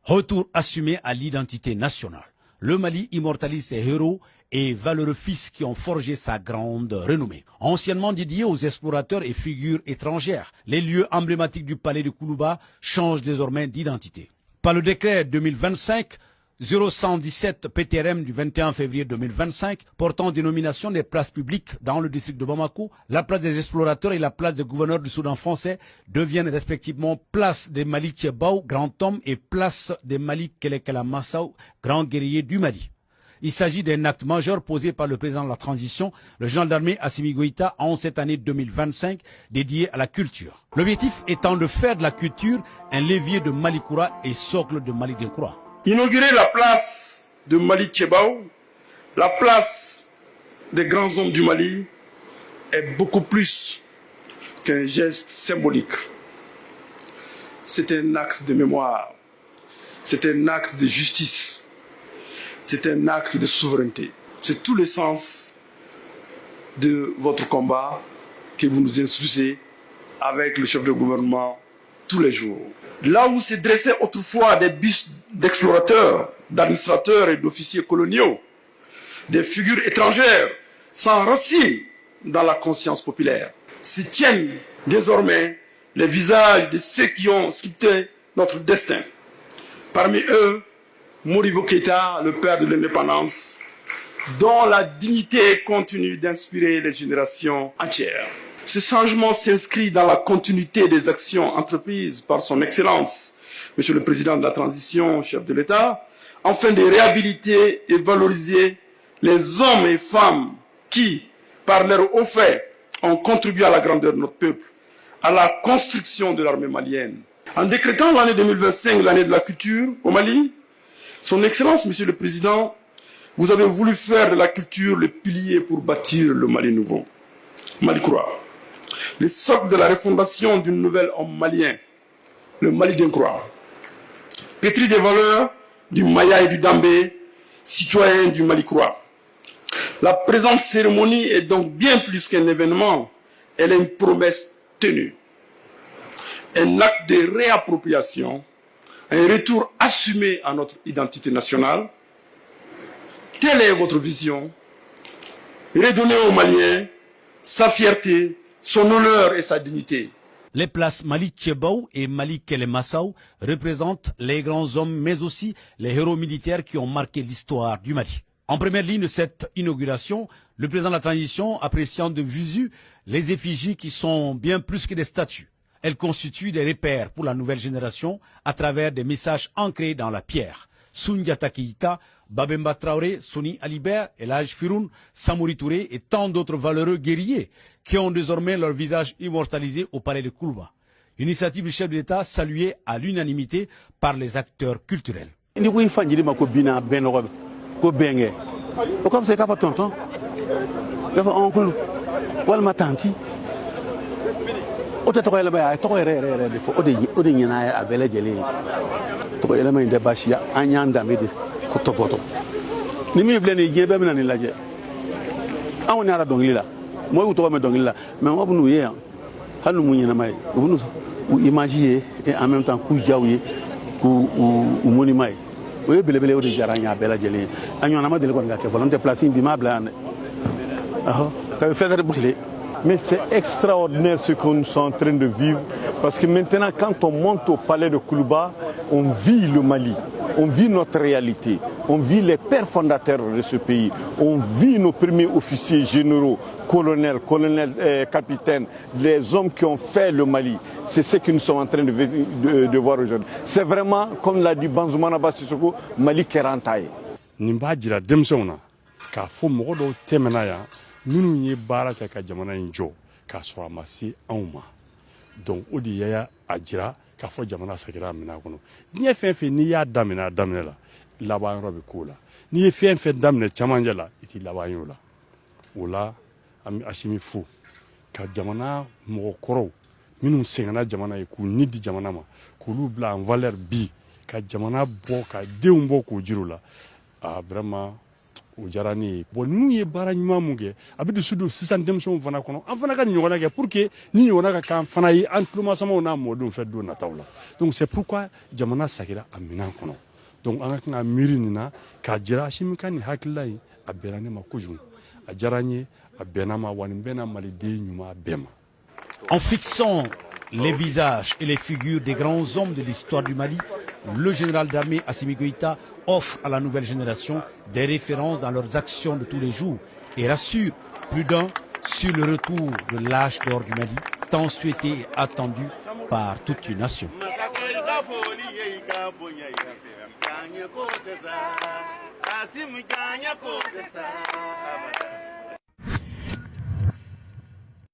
Retour assumé à l'identité nationale. Le Mali immortalise ses héros et valeureux fils qui ont forgé sa grande renommée. Anciennement dédié aux explorateurs et figures étrangères, les lieux emblématiques du palais de Koulouba changent désormais d'identité. Par le décret 2025-0117 PTRM du 21 février 2025 portant dénomination des places publiques dans le district de Bamako, la place des explorateurs et la place des gouverneurs du Soudan français deviennent respectivement place des Mali Tchebao, grand homme, et place des Mali Kelekela Massaou, grand guerrier du Mali. Il s'agit d'un acte majeur posé par le président de la transition, le général d'armée Assimi Goïta, en cette année 2025 dédiée à la culture. L'objectif étant de faire de la culture un levier de Malikoura et socle de Mali Dinkoura. Inaugurer la place de Mali Tchebao, la place des grands hommes du Mali, est beaucoup plus qu'un geste symbolique. C'est un acte de mémoire, c'est un acte de justice. C'est un acte de souveraineté. C'est tout le sens de votre combat que vous nous instruisez avec le chef de gouvernement tous les jours. Là où se dressaient autrefois des bustes d'explorateurs, d'administrateurs et d'officiers coloniaux, des figures étrangères sans racines dans la conscience populaire, se tiennent désormais les visages de ceux qui ont sculpté notre destin. Parmi eux, Modibo Keïta, le père de l'indépendance, dont la dignité continue d'inspirer les générations entières. Ce changement s'inscrit dans la continuité des actions entreprises par son Excellence, Monsieur le Président de la Transition, chef de l'État, afin de réhabiliter et valoriser les hommes et femmes qui, par leur haut fait, ont contribué à la grandeur de notre peuple, à la construction de l'armée malienne. En décrétant l'année 2025, l'année de la culture au Mali, Son Excellence, Monsieur le Président, vous avez voulu faire de la culture le pilier pour bâtir le Mali nouveau. Malikoura, le socle de la refondation d'une nouvelle homme malien, le Mali Dinkoura, pétri des valeurs du Maya et du Dambé, citoyen du Malikoura. La présente cérémonie est donc bien plus qu'un événement, elle est une promesse tenue, un acte de réappropriation, un retour assumé à notre identité nationale. Telle est votre vision. Redonner aux Maliens sa fierté, son honneur et sa dignité. Les places Mali Tchebao et Mali Kelemassau représentent les grands hommes, mais aussi les héros militaires qui ont marqué l'histoire du Mali. En première ligne de cette inauguration, le président de la transition appréciant de visu les effigies qui sont bien plus que des statues. Elles constituent des repères pour la nouvelle génération à travers des messages ancrés dans la pierre. Soundiata Keïta, Babemba Traoré, Soni Alibert, Elhaj Firoun, Samori Touré et tant d'autres valeureux guerriers qui ont désormais leur visage immortalisé au palais de Koulouba. Initiative du chef de l'État saluée à l'unanimité par les acteurs culturels. O tɛ tɔgɔ yɛlɛma a tɔgɔ yɛrɛ de fɔ o de ɲɛna a bɛɛ lajɛlen ye tɔgɔ yɛlɛma in tɛ baasi ye an y'an danbe de ko tɔpɔtɔ ni min filɛ nin ye diɲɛ bɛɛ bɛna nin lajɛ an kɔni y'a dɔnkili la mɔgɔw y'u tɔgɔ mɛn dɔnkili la mɛ mɔgɔ bɛ n'u ye yan hali n'u mun ɲɛnama ye u bɛ n'u image ye et en même temps k'u diyaw ye k'u monument ye o ye belebele o de diyara an ye a bɛɛ lajɛlen ye a ɲɔgɔnna ma deli kɔni ka kɛ fɔlɔ n tɛ place in bi m'a bila yan dɛ ka bɛ fɛn butile. Mais c'est extraordinaire ce que nous sommes en train de vivre parce que maintenant quand on monte au palais de Koulouba, on vit le Mali, on vit notre réalité, on vit les pères fondateurs de ce pays, on vit nos premiers officiers généraux, colonels, capitaines, les hommes qui ont fait le Mali. C'est ce que nous sommes en train de voir aujourd'hui. C'est vraiment, comme l'a dit Banzoumana Bassissoko, Mali Kerantaye. Nimba jira demsona ka fo mogo do temenaya minnu ye baara kɛ ka jamana in jɔ k'a sɔrɔ a ma se anw ma donc o de y'a jira k'a fɔ jamana sagira a minɛ kɔnɔ diɲɛ fɛn fɛn n'i y'a daminɛ a daminɛ la laban yɔrɔ bɛ k'o la n'i ye fɛn fɛn daminɛ camancɛ la i t'i laban y'o la o la an bɛ Asimi fo ka jamana mɔgɔkɔrɔw minnu sɛgɛnna jamana ye k'u ni di jamana ma k'olu bila en valeur bi ka jamana bɔ ka denw bɔ k'o jiri la vraiment o diyara ne ye bon ninnu ye baara ɲuman mun kɛ a bɛ dusu don sisan denmisɛnw fana kɔnɔ an fana ka nin ɲɔgɔnna kɛ pour que ni ɲɔgɔnna ka k'an fana ye an tulomasamaw n'a mɔdenw fɛ don nataw la donc c'est pourquoi jamana sagira a minɛn kɔnɔ donc an ka kan ka miiri nin na k'a jira Asimi ka nin hakilila in a bɛnna ne ma kojugu a diyara n ye a bɛnna ma wa nin bɛnna maliden ɲuman bɛɛ ma. En fixant les visages et les figures des grands hommes de l'histoire du Mali, le général d'armée Assimi Goïta offre à la nouvelle génération des références dans leurs actions de tous les jours et rassure plus d'un sur le retour de l'âge d'or du Mali, tant souhaité et attendu par toute une nation. Asimi kanya ko